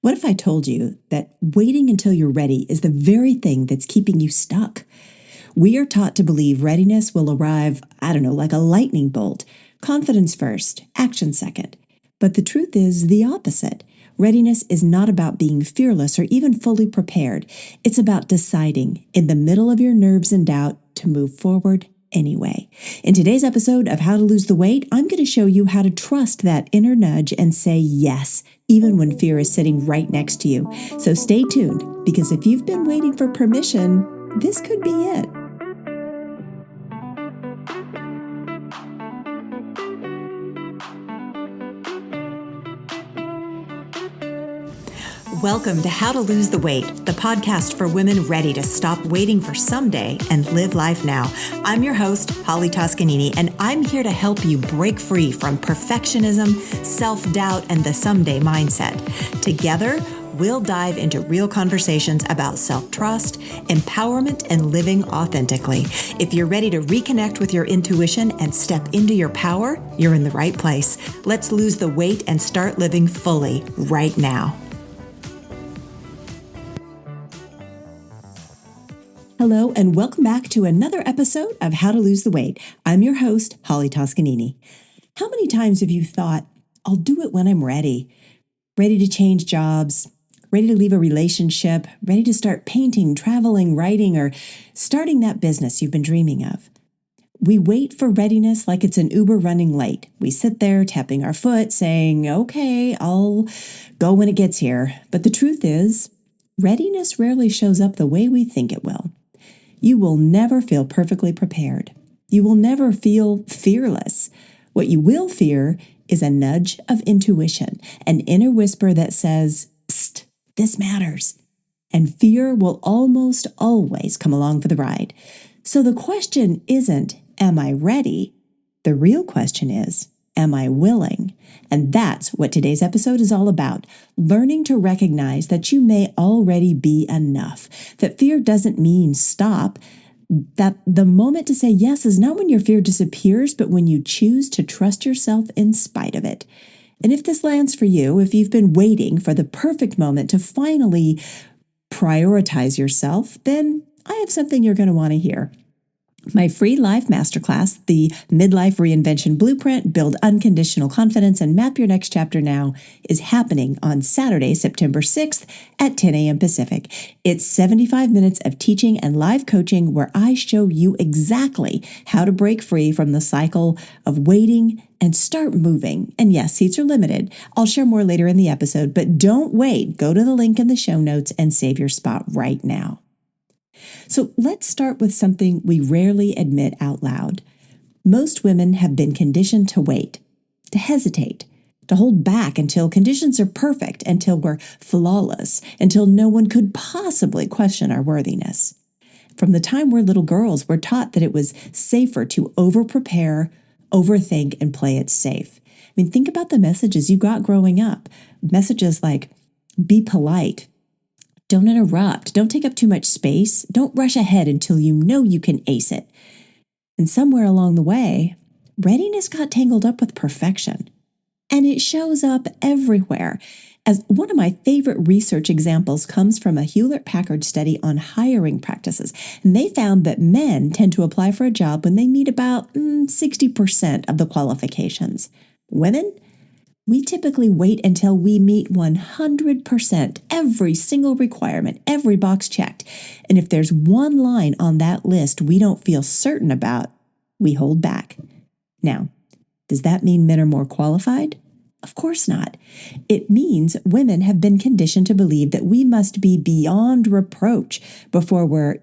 What if I told you that waiting until you're ready is the very thing that's keeping you stuck? We are taught to believe readiness will arrive, like a lightning bolt. Confidence first, action second. But the truth is the opposite. Readiness is not about being fearless or even fully prepared. It's about deciding, in the middle of your nerves and doubt, to move forward anyway. In today's episode of How to Lose the Weight, I'm going to show you how to trust that inner nudge and say yes, even when fear is sitting right next to you. So stay tuned, because if you've been waiting for permission, this could be it. Welcome to How to Lose the Weight, the podcast for women ready to stop waiting for someday and live life now. I'm your host, Holly Toscanini, and I'm here to help you break free from perfectionism, self-doubt, and the someday mindset. Together, we'll dive into real conversations about self-trust, empowerment, and living authentically. If you're ready to reconnect with your intuition and step into your power, you're in the right place. Let's lose the weight and start living fully right now. Hello, and welcome back to another episode of How to Lose the Weight. I'm your host, Holly Toscanini. How many times have you thought, I'll do it when I'm ready? Ready to change jobs, ready to leave a relationship, ready to start painting, traveling, writing, or starting that business you've been dreaming of. We wait for readiness like it's an Uber running late. We sit there tapping our foot saying, okay, I'll go when it gets here. But the truth is, readiness rarely shows up the way we think it will. You will never feel perfectly prepared. You will never feel fearless. What you will fear is a nudge of intuition, an inner whisper that says, psst, this matters. And fear will almost always come along for the ride. So the question isn't, am I ready? The real question is, am I willing? And that's what today's episode is all about. Learning to recognize that you may already be enough, that fear doesn't mean stop, that the moment to say yes is not when your fear disappears, but when you choose to trust yourself in spite of it. And if this lands for you, if you've been waiting for the perfect moment to finally prioritize yourself, then I have something you're going to want to hear. My free live masterclass, the Midlife Reinvention Blueprint, Build Unconditional Confidence, and Map Your Next Chapter Now, is happening on Saturday, September 6th at 10 a.m. Pacific. It's 75 minutes of teaching and live coaching where I show you exactly how to break free from the cycle of waiting and start moving. And yes, seats are limited. I'll share more later in the episode, but don't wait. Go to the link in the show notes and save your spot right now. So let's start with something we rarely admit out loud. Most women have been conditioned to wait, to hesitate, to hold back until conditions are perfect, until we're flawless, until no one could possibly question our worthiness. From the time we're little girls, we're taught that it was safer to over-prepare, overthink, and play it safe. Think about the messages you got growing up. Messages like, be polite, don't interrupt. Don't take up too much space. Don't rush ahead until you know you can ace it. And somewhere along the way, readiness got tangled up with perfection. And it shows up everywhere. As one of my favorite research examples comes from a Hewlett-Packard study on hiring practices. And they found that men tend to apply for a job when they meet about 60% of the qualifications. Women? We typically wait until we meet 100%, every single requirement, every box checked. And if there's one line on that list we don't feel certain about, we hold back. Now, does that mean men are more qualified? Of course not. It means women have been conditioned to believe that we must be beyond reproach before we're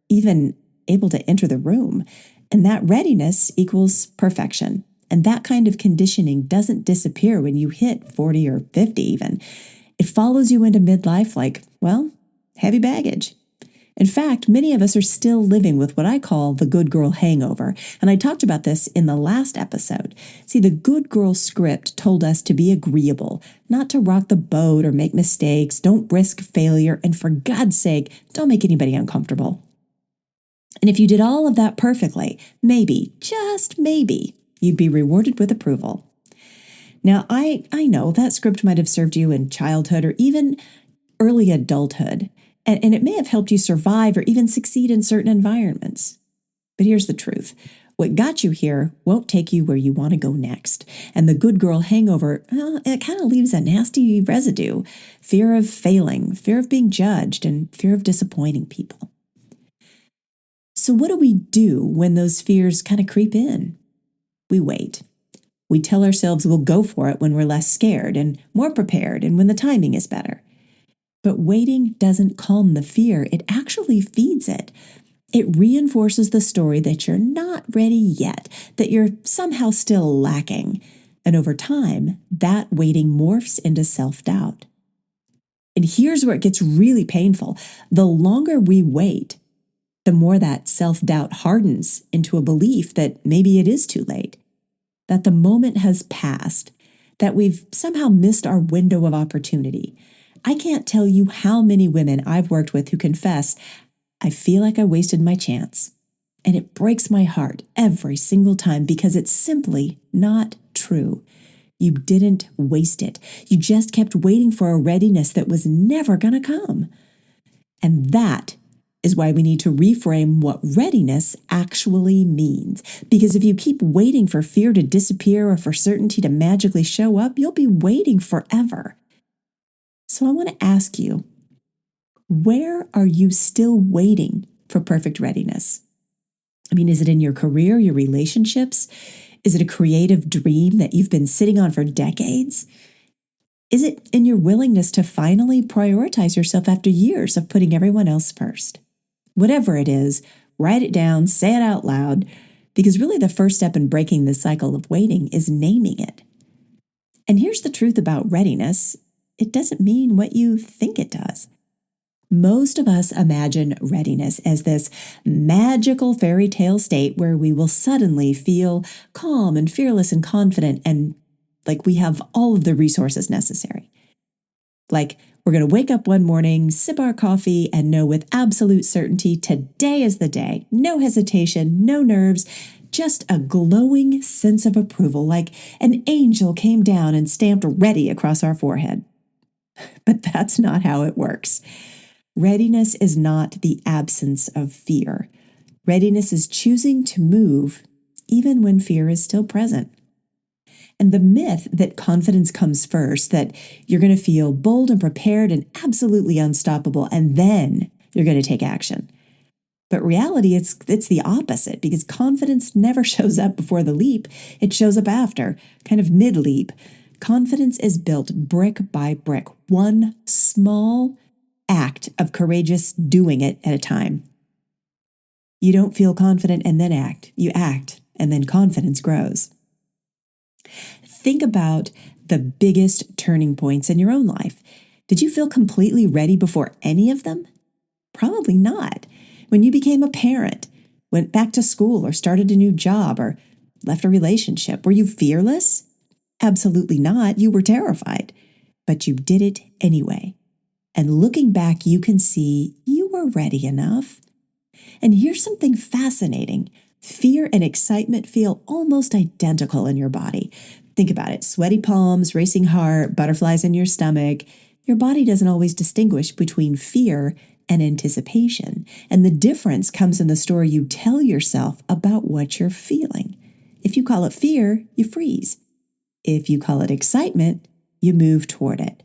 even able to enter the room. And that readiness equals perfection. And that kind of conditioning doesn't disappear when you hit 40 or 50 even. It follows you into midlife like, heavy baggage. In fact, many of us are still living with what I call the good girl hangover. And I talked about this in the last episode. See, the good girl script told us to be agreeable, not to rock the boat or make mistakes, don't risk failure, and for God's sake, don't make anybody uncomfortable. And if you did all of that perfectly, maybe, just maybe, you'd be rewarded with approval. Now, I know that script might have served you in childhood or even early adulthood, and it may have helped you survive or even succeed in certain environments. But here's the truth. What got you here won't take you where you want to go next. And the good girl hangover, it kind of leaves a nasty residue. Fear of failing, fear of being judged, and fear of disappointing people. So what do we do when those fears kind of creep in? We wait. We tell ourselves we'll go for it when we're less scared and more prepared and when the timing is better. But waiting doesn't calm the fear, it actually feeds it. It reinforces the story that you're not ready yet, that you're somehow still lacking. And over time, that waiting morphs into self-doubt. And here's where it gets really painful. The longer we wait, the more that self-doubt hardens into a belief that maybe it is too late, that the moment has passed, that we've somehow missed our window of opportunity. I can't tell you how many women I've worked with who confess, I feel like I wasted my chance. And it breaks my heart every single time because it's simply not true. You didn't waste it. You just kept waiting for a readiness that was never going to come. And that is why we need to reframe what readiness actually means. Because if you keep waiting for fear to disappear or for certainty to magically show up, you'll be waiting forever. So I want to ask you, where are you still waiting for perfect readiness? I mean, is it in your career, your relationships? Is it a creative dream that you've been sitting on for decades? Is it in your willingness to finally prioritize yourself after years of putting everyone else first? Whatever it is, write it down, say it out loud, because really the first step in breaking this cycle of waiting is naming it. And here's the truth about readiness. It doesn't mean what you think it does. Most of us imagine readiness as this magical fairy tale state where we will suddenly feel calm and fearless and confident and like we have all of the resources necessary. Like we're going to wake up one morning, sip our coffee, and know with absolute certainty today is the day. No hesitation, no nerves, just a glowing sense of approval, like an angel came down and stamped ready across our forehead. But that's not how it works. Readiness is not the absence of fear. Readiness is choosing to move even when fear is still present. And the myth that confidence comes first, that you're going to feel bold and prepared and absolutely unstoppable, and then you're going to take action. But reality, it's the opposite, because confidence never shows up before the leap. It shows up after, kind of mid-leap. Confidence is built brick by brick, one small act of courageous doing it at a time. You don't feel confident and then act. You act, and then confidence grows. Think about the biggest turning points in your own life. Did you feel completely ready before any of them? Probably not. When you became a parent, went back to school, or started a new job, or left a relationship, were you fearless? Absolutely not. You were terrified. But you did it anyway. And looking back, you can see you were ready enough. And here's something fascinating. Fear and excitement feel almost identical in your body. Think about it. Sweaty palms, racing heart, butterflies in your stomach. Your body doesn't always distinguish between fear and anticipation. And the difference comes in the story you tell yourself about what you're feeling. If you call it fear, you freeze. If you call it excitement, you move toward it.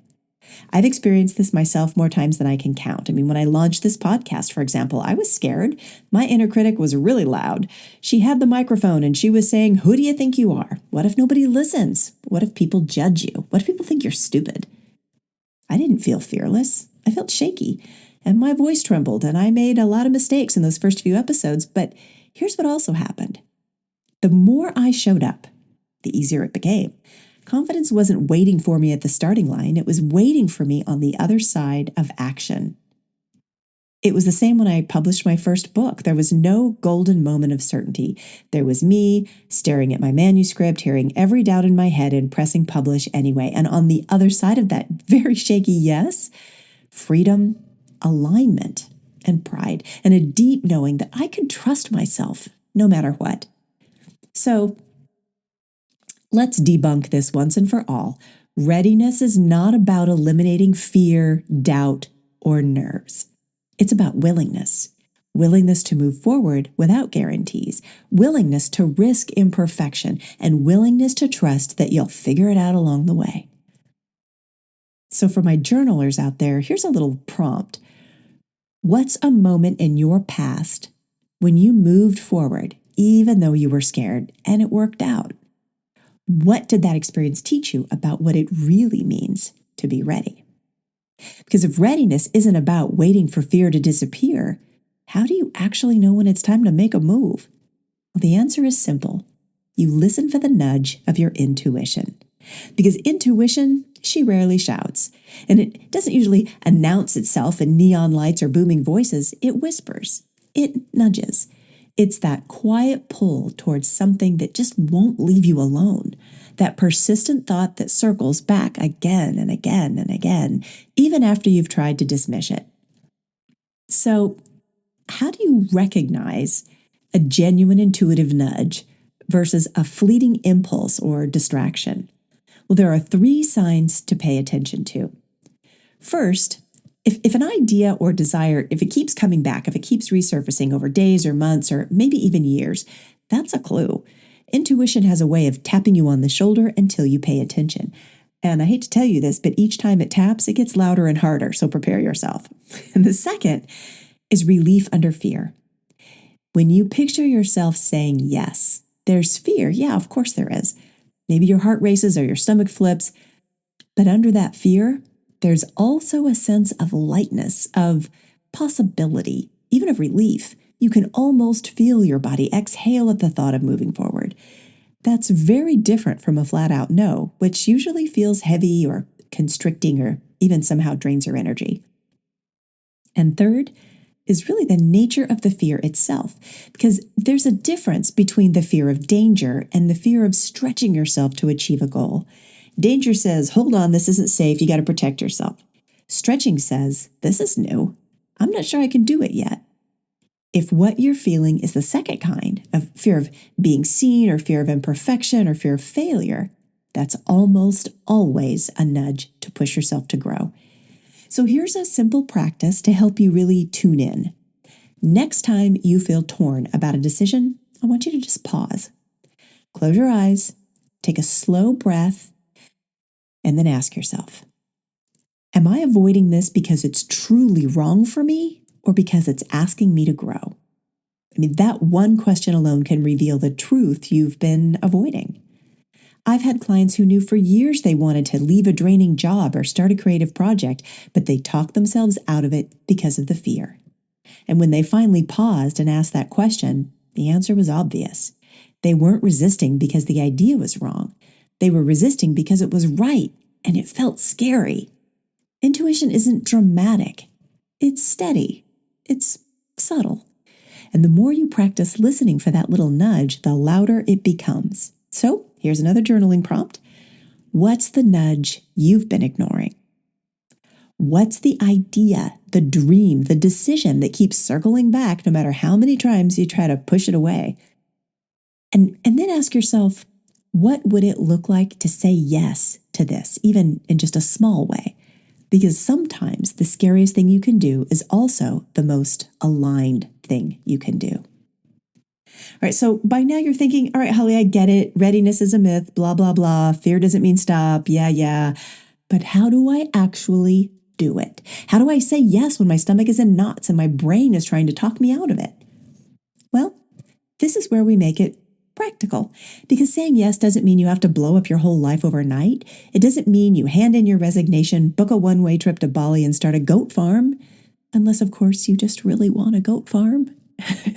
I've experienced this myself more times than I can count. I mean, when I launched this podcast, for example, I was scared. My inner critic was really loud. She had the microphone and she was saying, "Who do you think you are? What if nobody listens? What if people judge you? What if people think you're stupid?" I didn't feel fearless. I felt shaky and my voice trembled and I made a lot of mistakes in those first few episodes. But here's what also happened. The more I showed up, the easier it became. Confidence wasn't waiting for me at the starting line. It was waiting for me on the other side of action. It was the same when I published my first book. There was no golden moment of certainty. There was me staring at my manuscript, hearing every doubt in my head and pressing publish anyway. And on the other side of that very shaky yes, freedom, alignment, and pride, and a deep knowing that I could trust myself no matter what. So Let's debunk this once and for all. Readiness is not about eliminating fear, doubt, or nerves. It's about willingness. Willingness to move forward without guarantees, willingness to risk imperfection, and willingness to trust that you'll figure it out along the way. So for my journalers out there, here's a little prompt. What's a moment in your past when you moved forward, even though you were scared, and it worked out? What did that experience teach you about what it really means to be ready? Because if readiness isn't about waiting for fear to disappear, how do you actually know when it's time to make a move? Well, the answer is simple. You listen for the nudge of your intuition. Because intuition, she rarely shouts, and it doesn't usually announce itself in neon lights or booming voices. It whispers. It nudges. It's that quiet pull towards something that just won't leave you alone, that persistent thought that circles back again and again and again, even after you've tried to dismiss it. So, how do you recognize a genuine intuitive nudge versus a fleeting impulse or distraction? Well, there are 3 signs to pay attention to. First, if an idea or desire, if it keeps coming back, if it keeps resurfacing over days or months or maybe even years, that's a clue. Intuition has a way of tapping you on the shoulder until you pay attention. And I hate to tell you this, but each time it taps, it gets louder and harder, so prepare yourself. And the second is relief under fear. When you picture yourself saying yes, there's fear. Yeah, of course there is. Maybe your heart races or your stomach flips. But under that fear, there's also a sense of lightness, of possibility, even of relief. You can almost feel your body exhale at the thought of moving forward. That's very different from a flat-out no, which usually feels heavy or constricting or even somehow drains your energy. And third is really the nature of the fear itself, because there's a difference between the fear of danger and the fear of stretching yourself to achieve a goal. Danger says, hold on, this isn't safe, you got to protect yourself. Stretching says, this is new, I'm not sure I can do it yet. If what you're feeling is the second kind, of fear of being seen or fear of imperfection or fear of failure, that's almost always a nudge to push yourself to grow. So here's a simple practice to help you really tune in. Next time you feel torn about a decision, I want you to just pause. Close your eyes, take a slow breath, and then ask yourself, am I avoiding this because it's truly wrong for me or because it's asking me to grow? I mean, that one question alone can reveal the truth you've been avoiding. I've had clients who knew for years they wanted to leave a draining job or start a creative project, but they talked themselves out of it because of the fear. And when they finally paused and asked that question, the answer was obvious. They weren't resisting because the idea was wrong. They were resisting because it was right, and it felt scary. Intuition isn't dramatic. It's steady. It's subtle. And the more you practice listening for that little nudge, the louder it becomes. So, here's another journaling prompt. What's the nudge you've been ignoring? What's the idea, the dream, the decision that keeps circling back no matter how many times you try to push it away? And then ask yourself, what would it look like to say yes to this, even in just a small way? Because sometimes the scariest thing you can do is also the most aligned thing you can do. All right, so by now you're thinking, all right, Holly, I get it. Readiness is a myth, blah, blah, blah. Fear doesn't mean stop. Yeah. But how do I actually do it? How do I say yes when my stomach is in knots and my brain is trying to talk me out of it? Well, this is where we make it practical, because saying yes doesn't mean you have to blow up your whole life overnight. It doesn't mean you hand in your resignation, book a one-way trip to Bali and start a goat farm, unless, of course, you just really want a goat farm.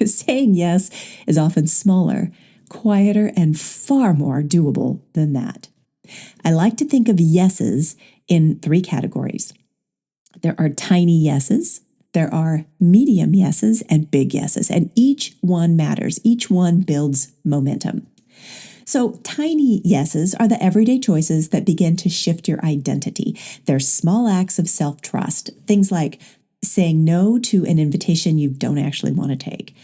Saying yes is often smaller, quieter, and far more doable than that. I like to think of yeses in 3 categories. There are tiny yeses, there are medium yeses, and big yeses, and each one matters. Each one builds momentum. So tiny yeses are the everyday choices that begin to shift your identity. They're small acts of self-trust, things like saying no to an invitation you don't actually want to take,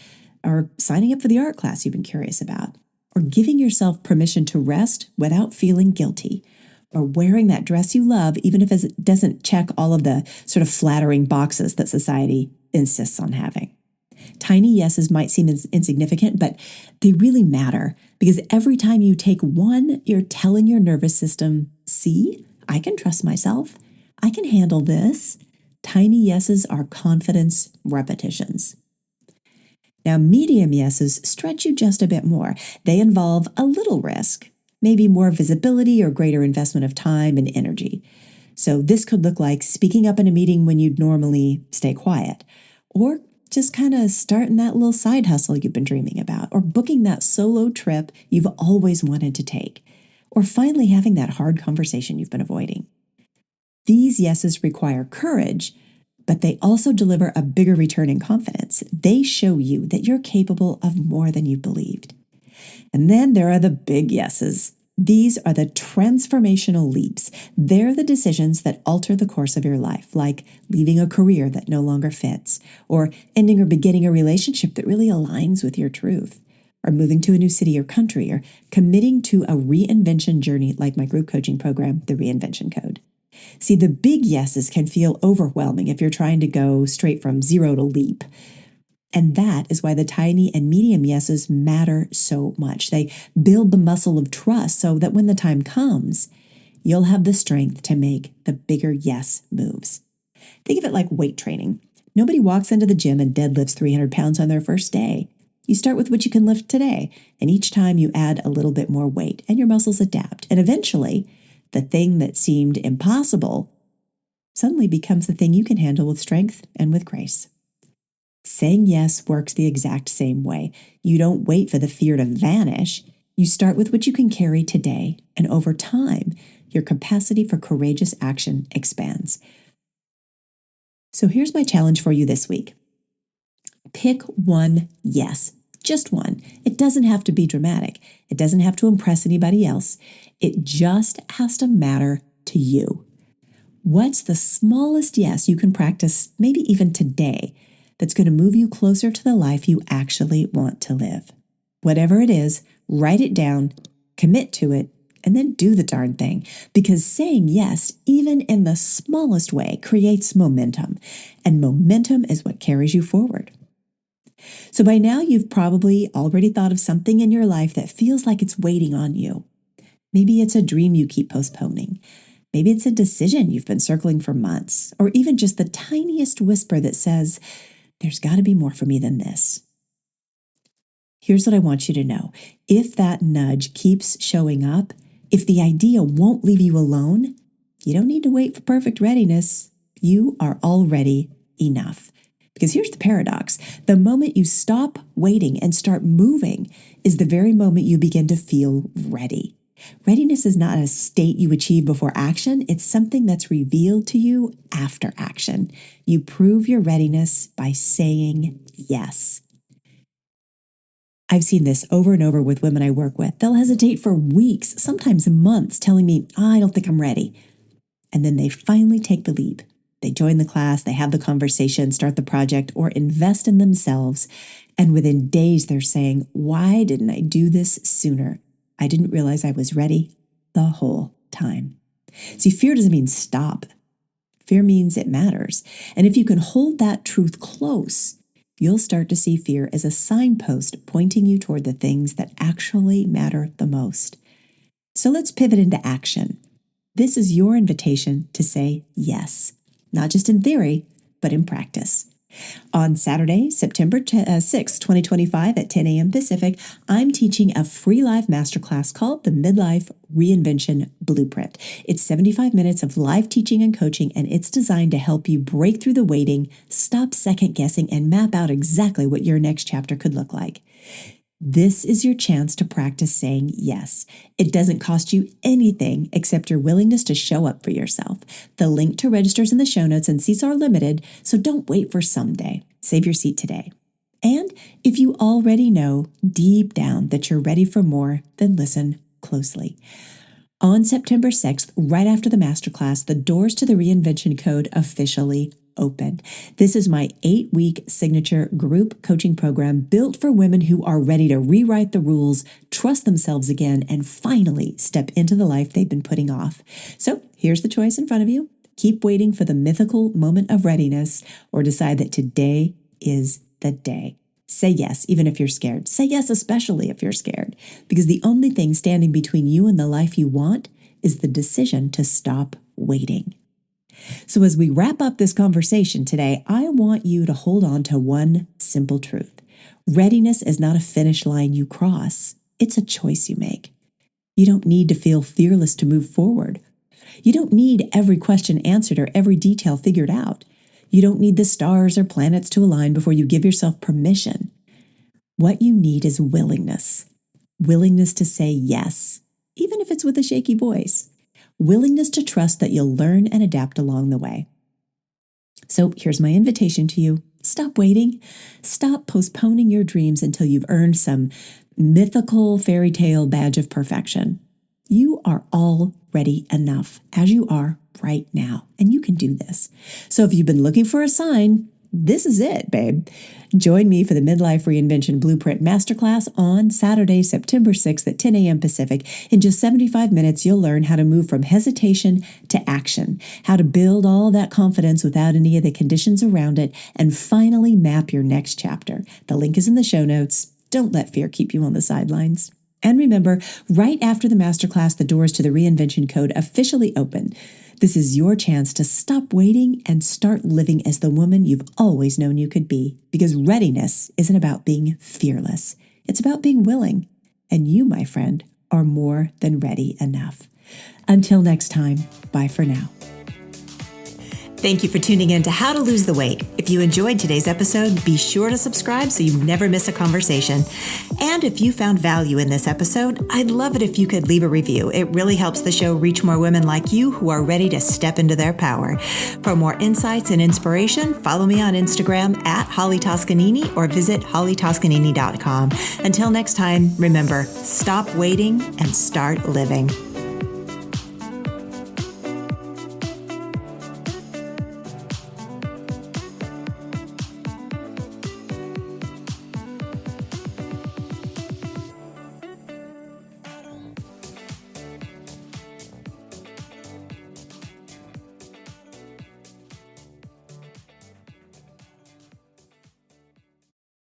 or signing up for the art class you've been curious about. or giving yourself permission to rest without feeling guilty, or wearing that dress you love even if it doesn't check all of the sort of flattering boxes that society insists on having. Tiny yeses might seem insignificant, but they really matter because every time you take one, you're telling your nervous system, see, I can trust myself. I can handle this. Tiny yeses are confidence repetitions. Now, medium yeses stretch you just a bit more. They involve a little risk, maybe more visibility or greater investment of time and energy. So this could look like speaking up in a meeting when you'd normally stay quiet, or just kind of starting that little side hustle you've been dreaming about, or booking that solo trip you've always wanted to take, or finally having that hard conversation you've been avoiding. These yeses require courage, but they also deliver a bigger return in confidence. They show you that you're capable of more than you believed. And then there are the big yeses. These are the transformational leaps. They're the decisions that alter the course of your life, like leaving a career that no longer fits, or ending or beginning a relationship that really aligns with your truth, or moving to a new city or country, or committing to a reinvention journey like my group coaching program, The Reinvention Code. See, the big yeses can feel overwhelming if you're trying to go straight from zero to leap. And that is why the tiny and medium yeses matter so much. They build the muscle of trust so that when the time comes, you'll have the strength to make the bigger yes moves. Think of it like weight training. Nobody walks into the gym and deadlifts 300 pounds on their first day. You start with what you can lift today, and each time you add a little bit more weight, and your muscles adapt. And eventually, the thing that seemed impossible suddenly becomes the thing you can handle with strength and with grace. Saying yes works the exact same way. You don't wait for the fear to vanish. You start with what you can carry today, and over time, your capacity for courageous action expands. So here's my challenge for you this week. Pick one yes, just one. It doesn't have to be dramatic. It doesn't have to impress anybody else. It just has to matter to you. What's the smallest yes you can practice, maybe even today, that's going to move you closer to the life you actually want to live? Whatever it is, write it down, commit to it, and then do the darn thing. Because saying yes, even in the smallest way, creates momentum. And momentum is what carries you forward. So by now, you've probably already thought of something in your life that feels like it's waiting on you. Maybe it's a dream you keep postponing. Maybe it's a decision you've been circling for months, or even just the tiniest whisper that says, there's got to be more for me than this. Here's what I want you to know. If that nudge keeps showing up, if the idea won't leave you alone, you don't need to wait for perfect readiness. You are already enough. Because here's the paradox. The moment you stop waiting and start moving is the very moment you begin to feel ready. Readiness is not a state you achieve before action. It's something that's revealed to you after action. You prove your readiness by saying yes. I've seen this over and over with women I work with. They'll hesitate for weeks, sometimes months, telling me, I don't think I'm ready. And then they finally take the leap. They join the class, they have the conversation, start the project, or invest in themselves. And within days, they're saying, why didn't I do this sooner? I didn't realize I was ready the whole time. See, fear doesn't mean stop. Fear means it matters. And if you can hold that truth close, you'll start to see fear as a signpost pointing you toward the things that actually matter the most. So let's pivot into action. This is your invitation to say yes, not just in theory, but in practice. On Saturday, September 6, 2025 at 10 a.m. Pacific, I'm teaching a free live masterclass called the Midlife Reinvention Blueprint. It's 75 minutes of live teaching and coaching, and it's designed to help you break through the waiting, stop second guessing, and map out exactly what your next chapter could look like. This is your chance to practice saying yes. It doesn't cost you anything except your willingness to show up for yourself. The link to register is in the show notes, and seats are limited, so don't wait for someday. Save your seat today. And if you already know deep down that you're ready for more, then listen closely. On September 6th, right after the masterclass, the doors to the Reinvention Code officially open. This is my 8-week signature group coaching program built for women who are ready to rewrite the rules, trust themselves again, and finally step into the life they've been putting off. So here's the choice in front of you. Keep waiting for the mythical moment of readiness, or decide that today is the day. Say yes, even if you're scared. Say yes, especially if you're scared, because the only thing standing between you and the life you want is the decision to stop waiting. So as we wrap up this conversation today, I want you to hold on to one simple truth. Readiness is not a finish line you cross. It's a choice you make. You don't need to feel fearless to move forward. You don't need every question answered or every detail figured out. You don't need the stars or planets to align before you give yourself permission. What you need is willingness. Willingness to say yes, even if it's with a shaky voice. Willingness to trust that you'll learn and adapt along the way. So here's my invitation to you. Stop waiting. Stop postponing your dreams until you've earned some mythical fairy tale badge of perfection. You are already enough as you are right now, and you can do this. So if you've been looking for a sign, this is it, babe. Join me for the Midlife Reinvention Blueprint Masterclass on Saturday, September 6th at 10 a.m. Pacific. In just 75 minutes, you'll learn how to move from hesitation to action, how to build all that confidence without any of the conditions around it, and finally map your next chapter. The link is in the show notes. Don't let fear keep you on the sidelines. And remember, right after the masterclass, the doors to the Reinvention Code officially open. This is your chance to stop waiting and start living as the woman you've always known you could be. Because readiness isn't about being fearless. It's about being willing. And you, my friend, are more than ready enough. Until next time, bye for now. Thank you for tuning in to How to Lose the Weight. If you enjoyed today's episode, be sure to subscribe so you never miss a conversation. And if you found value in this episode, I'd love it if you could leave a review. It really helps the show reach more women like you who are ready to step into their power. For more insights and inspiration, follow me on Instagram at Holly Toscanini or visit hollytoscanini.com. Until next time, remember, stop waiting and start living.